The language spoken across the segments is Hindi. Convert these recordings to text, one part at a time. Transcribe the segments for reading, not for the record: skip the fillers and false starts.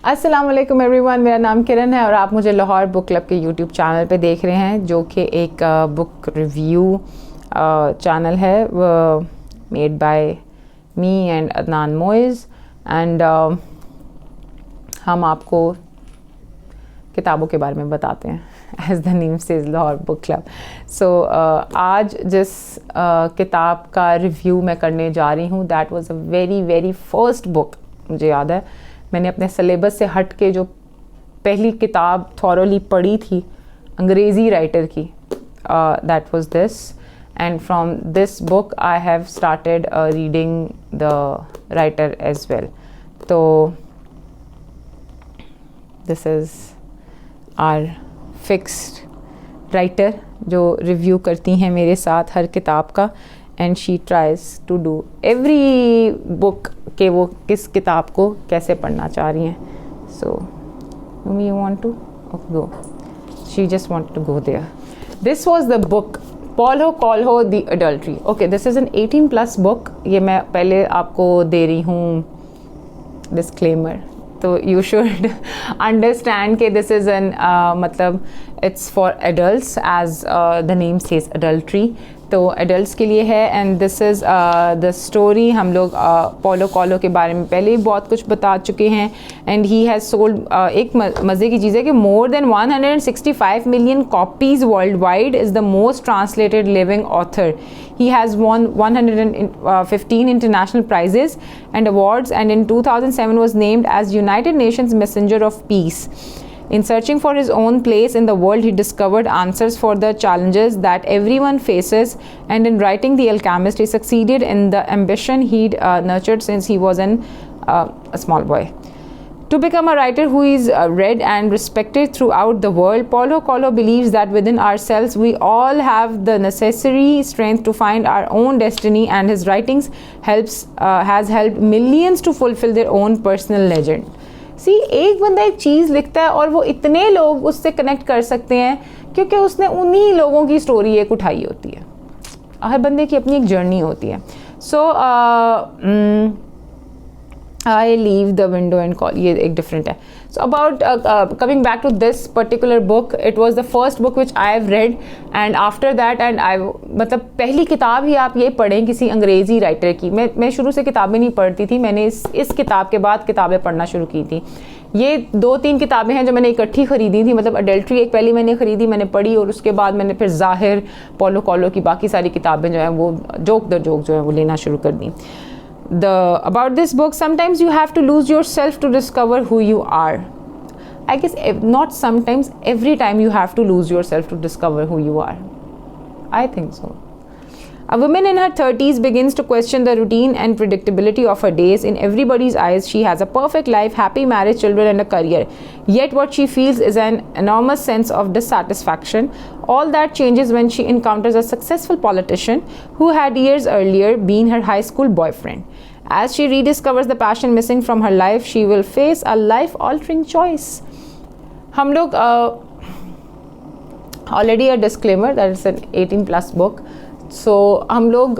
अस्सलाम वालेकुम एवरीवन, मेरा नाम किरण है और आप मुझे लाहौर बुक क्लब के यूट्यूब चैनल पे देख रहे हैं, जो कि एक बुक रिव्यू चैनल है, made by me and Adnan Moiz. And हम आपको किताबों के बारे में बताते हैं, as the name says Lahore book club. So आज जिस किताब का रिव्यू मैं करने जा रही हूँ, that was a very first book. मुझे याद है मैंने अपने सिलेबस से हट के जो पहली किताब थॉरोली पढ़ी थी अंग्रेज़ी राइटर की, that was this. And from this book I have started reading the writer as well. तो this is our fixed writer जो रिव्यू करती हैं मेरे साथ हर किताब का, and she tries to do every book के वो किस किताब को कैसे पढ़ना चाह रही हैं। So you want to go, she just want to go there. This was the book Paulo Coelho the adultery. Okay, this is an 18+ book. ये मैं पहले आपको दे रही हूँ डिस्क्लेमर, तो यू शुड अंडरस्टैंड कि दिस इज़ एन मतलब it's for adults, as the name says adultery, तो एडल्ट्स के लिए है। And this is the story. हम लोग पॉलो कोएल्हो के बारे में pहले ही बहुत कुछ बता चुके हैं। एंड ही हैज़ सोल्ड, एक मज़े की चीज़ है कि more than 165 million copies world wide, is the most translated living author. He has won 115 international prizes and awards, and in 2007 was named as United Nations Messenger of Peace. In searching for his own place in the world, he discovered answers for the challenges that everyone faces, and in writing The Alchemist, he succeeded in the ambition he'd nurtured since he was a small boy. To become a writer who is read and respected throughout the world, Paulo Coelho believes that within ourselves we all have the necessary strength to find our own destiny, and his writings has helped millions to fulfill their own personal legend. See, एक बंदा एक चीज़ लिखता है और वो इतने लोग उससे कनेक्ट कर सकते हैं क्योंकि उसने उन्हीं लोगों की स्टोरी एक उठाई होती है। हर बंदे की अपनी एक जर्नी होती है। सो I leave the window and call, ये एक different है। So about coming back to this particular book, it was the first book which I have read, and after that, and I मतलब पहली किताब ही आप ये पढ़ें किसी अंग्रेज़ी राइटर की। मैं शुरू से किताबें नहीं पढ़ती थी, मैंने इस किताब के बाद किताबें पढ़ना शुरू की थी। ये 2-3 किताबें हैं जो मैंने इकट्ठी ख़रीदी थी, मतलब अडल्ट्री एक पहली मैंने ख़रीदी, मैंने पढ़ी, और उसके बाद मैंने फिर ज़ाहिर पॉलो कोएल्हो की बाकी सारी किताबें जो हैं वो जोक दर जोक जो है वो लेना शुरू कर दी। About this book, sometimes you have to lose yourself to discover who you are. I guess not sometimes, every time you have to lose yourself to discover who you are. I think so. A woman in her 30s begins to question the routine and predictability of her days. In everybody's eyes, she has a perfect life, happy marriage, children, and a career. Yet what she feels is an enormous sense of dissatisfaction. All that changes when she encounters a successful politician who had years earlier been her high school boyfriend. As she rediscovers the passion missing from her life, she will face a life-altering choice. हम लोग already a disclaimer that it's an 18+ book. So हम लोग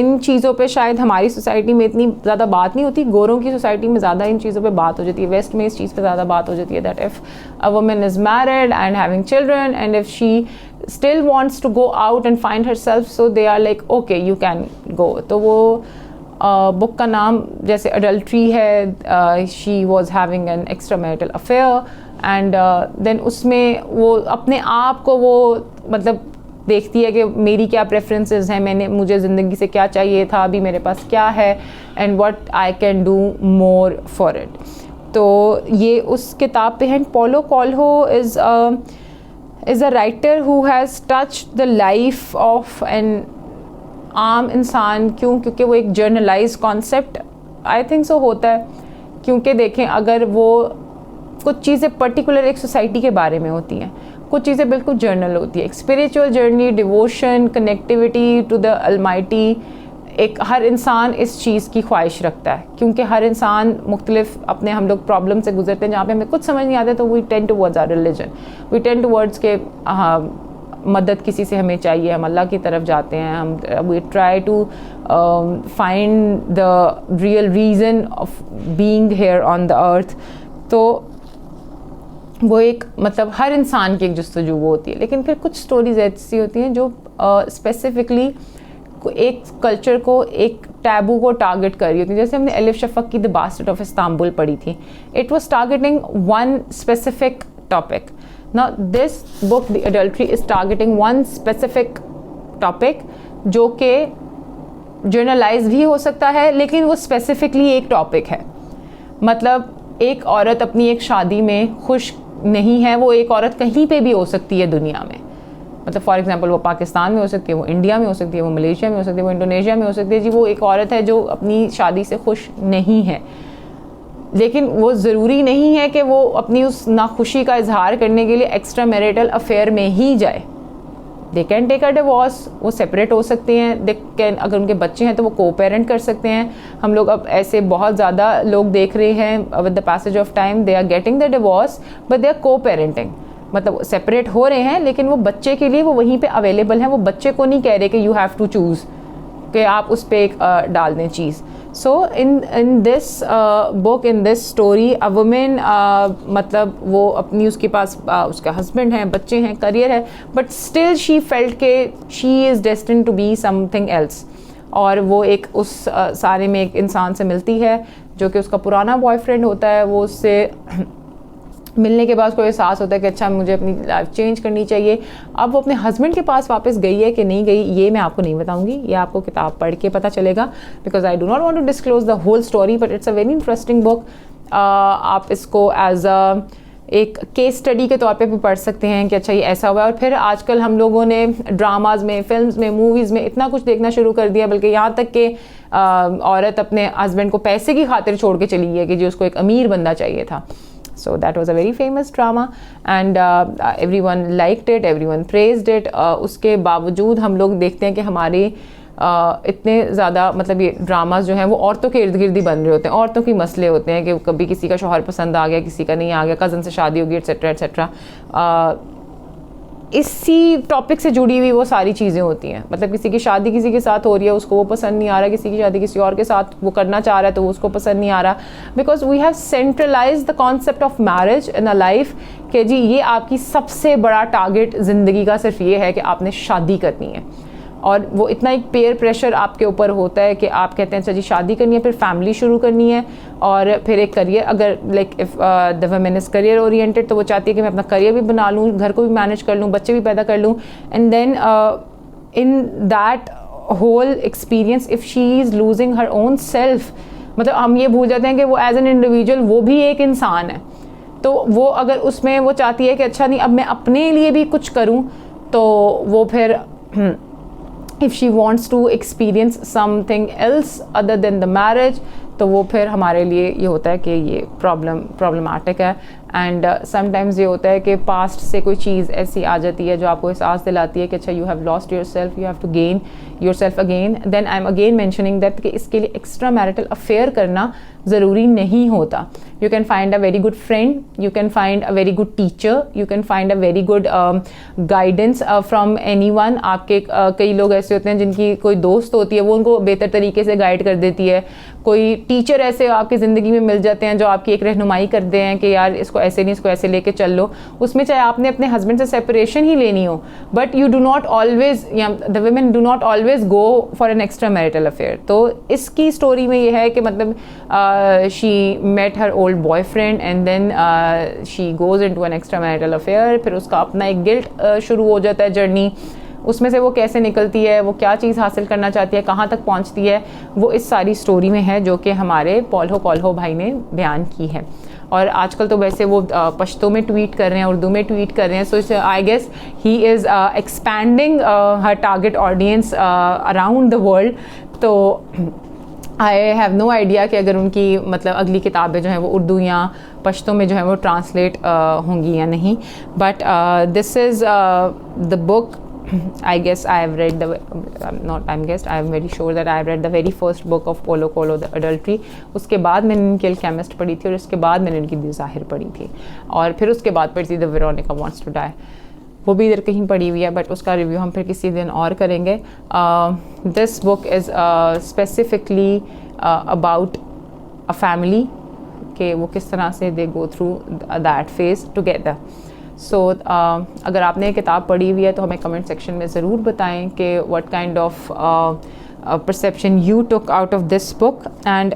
इन चीज़ों पे शायद हमारी सोसाइटी में इतनी ज़्यादा बात नहीं होती, गोरों की सोसाइटी में ज़्यादा इन चीज़ों पे बात हो जाती है, वेस्ट में इस चीज़ पे ज़्यादा बात हो जाती है, that if a woman is married and having children and if she still wants to go out and find herself, so they are like okay you can go. तो वो बुक का नाम जैसे अडल्ट्री है, she was having an extra marital affair, and then उसमें वो अपने आप को वो मतलब देखती है कि मेरी क्या प्रेफरेंसेस हैं, मुझे ज़िंदगी से क्या चाहिए था, अभी मेरे पास क्या है, and what I can do more for it. तो ये उस किताब पे है। Paulo Coelho is a writer who has touched the life of an आम इंसान। क्योंकि वो एक journalize concept I think so होता है, क्योंकि देखें अगर वो कुछ चीज़ें पर्टिकुलर एक सोसाइटी के बारे में होती हैं, कुछ चीज़ें बिल्कुल जर्नल होती है, एक spiritual journey, devotion, connectivity to the almighty. एक हर इंसान इस चीज़ की ख्वाहिश रखता है, क्योंकि हर इंसान मुख्तलिफ अपने हम लोग प्रॉब्लम से गुजरते हैं जहाँ पे हमें कुछ समझ नहीं आता, तो we tend towards our religion, we tend towards के मदद किसी से हमें चाहिए, हम अल्लाह की तरफ जाते हैं, हम we try to find the real reason of being here on the earth. तो वो एक मतलब हर इंसान की एक जस्तजू वो होती है, लेकिन फिर कुछ स्टोरीज ऐसी होती हैं जो स्पेसिफिकली एक कल्चर को, एक टैबू को टारगेट कर रही होती है। जैसे हमने एलिफ शफक की द बास्टर्ड ऑफ इस्तांबुल पढ़ी थी, it was targeting one specific topic. Now this book the adultery is targeting one specific topic जो कि जर्नलाइज भी हो सकता है, लेकिन वो स्पेसिफिकली एक टॉपिक है. मतलब एक औरत अपनी एक शादी में खुश नहीं है, वो एक औरत कहीं पे भी हो सकती है दुनिया में. मतलब फॉर एग्जांपल वो पाकिस्तान में हो सकती है, वो इंडिया में हो सकती है, वो मलेशिया में हो सकती है, वो इंडोनेशिया में हो सकती है. जी वो एक औरत है जो अपनी शादी से खुश नहीं है, लेकिन वो ज़रूरी नहीं है कि वो अपनी उस नाखुशी का इजहार करने के लिए एक्स्ट्रा मैरिटल अफेयर में ही जाए. They can take a divorce, वो सेपरेट हो सकते हैं. दे कैन, अगर उनके बच्चे हैं तो वो को पेरेंट कर सकते हैं. हम लोग अब ऐसे बहुत ज़्यादा लोग देख रहे हैं with the passage of time they are getting the divorce but they are co parenting. मतलब सेपरेट हो रहे हैं लेकिन वो बच्चे के लिए वो वहीं पे अवेलेबल हैं. वो बच्चे को नहीं कह रहे कि यू हैव टू चूज़ कि आप उस पर एक डाल दें चीज़. So in this book, in this story, a women मतलब वो अपनी, उसके पास उसका हस्बैंड है, बच्चे हैं, करियर है, बट स्टिल शी फेल्ट के she is destined to be something else. और वो एक उस सारे में एक इंसान से मिलती है जो कि उसका पुराना बॉयफ्रेंड होता है. वो उससे मिलने के बाद कोई एहसास होता है कि अच्छा मुझे अपनी लाइफ चेंज करनी चाहिए. अब वो अपने हस्बैंड के पास वापस गई है कि नहीं गई, ये मैं आपको नहीं बताऊंगी, ये आपको किताब पढ़ के पता चलेगा, because I do not want to disclose the whole story, but it's a very interesting book. आप इसको एज अ एक केस स्टडी के तौर पे भी पढ़ सकते हैं कि अच्छा ये ऐसा हुआ है. और फिर आजकल हम लोगों ने ड्रामाज में, फिल्म्स में, मूवीज़ में इतना कुछ देखना शुरू कर दिया, बल्कि यहाँ तक कि औरत अपने हस्बैंड को पैसे की खातिर छोड़ के चली है कि जो उसको एक अमीर बंदा चाहिए था. So that was a very famous drama and everyone liked it, everyone praised it. उसके बावजूद हम लोग देखते हैं कि हमारे इतने ज़्यादा मतलब ये ड्रामाज जो हैं वो औरतों के इर्द गिर्द ही बन रहे होते हैं. औरतों की मसले होते हैं कि कभी किसी का शौहर पसंद आ गया, किसी का नहीं आ गया, कज़न से शादी होगी, एट्सेट्रा एट्सेट्रा. इसी टॉपिक से जुड़ी हुई वो सारी चीज़ें होती हैं. मतलब किसी की शादी किसी के साथ हो रही है, उसको वो पसंद नहीं आ रहा, किसी की शादी किसी और के साथ वो करना चाह रहा है तो वो उसको पसंद नहीं आ रहा. Because we have centralize the concept of marriage in a life कि जी ये आपकी सबसे बड़ा टारगेट ज़िंदगी का सिर्फ ये है कि आपने शादी करनी है. और वो इतना एक पेयर प्रेशर आपके ऊपर होता है कि आप कहते हैं अच्छा जी शादी करनी है, फिर फैमिली शुरू करनी है, और फिर एक करियर. अगर like if the women is career oriented तो वो चाहती है कि मैं अपना करियर भी बना लूँ, घर को भी मैनेज कर लूँ, बच्चे भी पैदा कर लूँ. And then in that whole experience if she is losing her own self, मतलब हम ये भूल जाते हैं कि वो एज एन इंडिविजुअल वो भी एक इंसान है. तो वो अगर उसमें वो चाहती है कि अच्छा नहीं अब मैं अपने लिए भी कुछ करूँ, तो वो फिर if she wants to experience something else other than the marriage, तो वो फिर हमारे लिए ये होता है कि ये प्रॉब्लमेटिक है. एंड समटाइम्स ये होता है कि पास्ट से कोई चीज़ ऐसी आ जाती है जो आपको एहसास दिलाती है कि अच्छा you have lost your self, you have to gain your self again. Then I am again mentioning that कि इसके लिए एक्स्ट्रा मैरिटल अफेयर करना ज़रूरी नहीं होता. You can find a very good friend, you can find a very good teacher, you can find a very good guidance from any one. आपके कई लोग ऐसे होते हैं जिनकी कोई दोस्त होती है, वो उनको बेहतर तरीके से गाइड कर देती है. कोई टीचर ऐसे आपकी ज़िंदगी में मिल जाते हैं जो आपकी एक रहनुमाई करते हैं कि यार इसको ऐसे नहीं, इसको ऐसे लेके चल लो. उसमें चाहे आपने अपने हस्बैंड से सेपरेशन ही लेनी हो, but you do not always, the women do not always go for an extra marital affair. तो इसकी स्टोरी में ये है कि मतलब she met her old boyfriend and then she goes into an extra marital affair. फिर उसका अपना एक गिल्ट शुरू हो जाता है जर्नी. उसमें से वो कैसे निकलती है, वो क्या चीज़ हासिल करना चाहती है, कहाँ तक पहुँचती है, वो इस सारी स्टोरी में है जो कि हमारे पॉल्हो कोल्हो भाई ने बयान की है. और आजकल तो वैसे वो पश्तो में ट्वीट कर रहे हैं, उर्दू में ट्वीट कर रहे हैं. So I guess he is expanding her target audience around the world. तो आई हैव नो आइडिया कि अगर उनकी मतलब अगली किताबें जो हैं वो उर्दू या पश्तो में जो है वो ट्रांसलेट होंगी या नहीं. But this is the book. I guess I have read I'm very sure that I have read the very first book of Paulo Coelho, The Adultery. उसके बाद मैंने इनकी अल्केमिस्ट पढ़ी थी, और इसके बाद मैंने इनकी द ज़ाहिर पढ़ी थी, और फिर उसके बाद पढ़ी थी the Veronika wants to die. वो भी इधर कहीं पढ़ी हुई है, बट उसका रिव्यू हम फिर किसी दिन और करेंगे. This book is specifically about a family कि वो किस तरह से they go through that phase together. So अगर आपने ये किताब पढ़ी हुई है तो हमें कमेंट सेक्शन में ज़रूर बताएं कि what kind of perception you took out of this book. And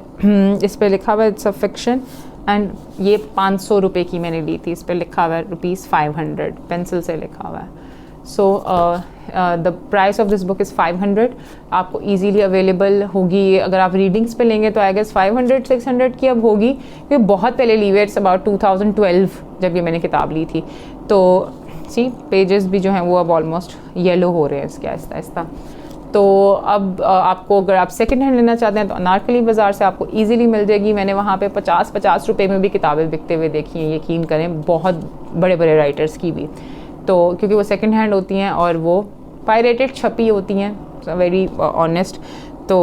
इस पर लिखा हुआ है इट्स अ फिक्शन, एंड ये 500 रुपये की मैंने ली थी। इस पर लिखा हुआ है ₹500, पेंसिल से लिखा हुआ है। So the price of this book is 500। आपको ईजीली अवेलेबल होगी। अगर आप रीडिंग्स पे लेंगे तो आई गेस 500-600 की अब होगी, क्योंकि बहुत पहले ली हुई है। इट्स अबाउट 2012 जब ये मैंने किताब ली थी। तो सी पेजेस भी जो हैं वो अब ऑलमोस्ट येलो हो रहे हैं इसके आहिस्ता आहिस्ता। तो अब आपको अगर आप सेकंड हैंड लेना चाहते हैं तो अनारकली बाज़ार से आपको इजीली मिल जाएगी। मैंने वहाँ पे 50-50 रुपये में भी किताबें बिकते हुए देखी हैं, यकीन करें, बहुत बड़े बड़े राइटर्स की भी। तो क्योंकि वो सेकंड हैंड होती हैं और वो पायरेटेड छपी होती हैं, वेरी ऑनेस्ट, तो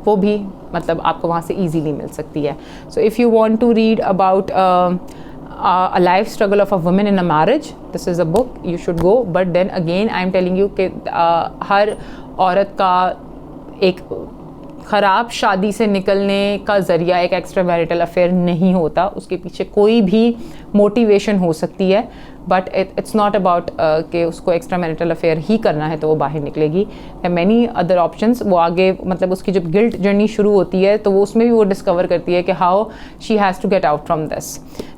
वो भी मतलब आपको वहाँ से इजीली मिल सकती है। So if you want to read about a life struggle of a woman in a marriage, this is a book you should go. But then again I am telling you कि हर औरत का एक ख़राब शादी से निकलने का ज़रिया एक एक्स्ट्रा मैरिटल अफेयर नहीं होता। उसके पीछे कोई भी मोटिवेशन हो सकती है, बट इट्स नॉट अबाउट कि उसको एक्स्ट्रा मैरिटल अफेयर ही करना है तो वो बाहर निकलेगी। मैनी अदर ऑप्शंस, वो आगे मतलब उसकी जब गिल्ट जर्नी शुरू होती है तो वो उसमें भी वो डिस्कवर करती है कि how she has to get out from this.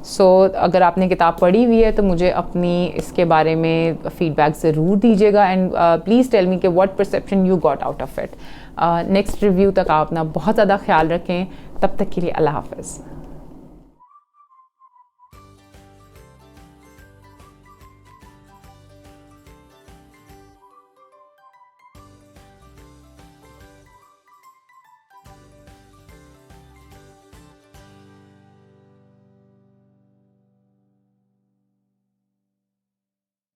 So अगर आपने किताब पढ़ी हुई है तो मुझे अपनी इसके बारे में फ़ीडबैक ज़रूर दीजिएगा, एंड प्लीज़ टेल मी कि what perception you got out of it. Next review तक आप अपना बहुत ज़्यादा ख्याल रखें। तब तक के लिए अल्लाह हाफ़िज़।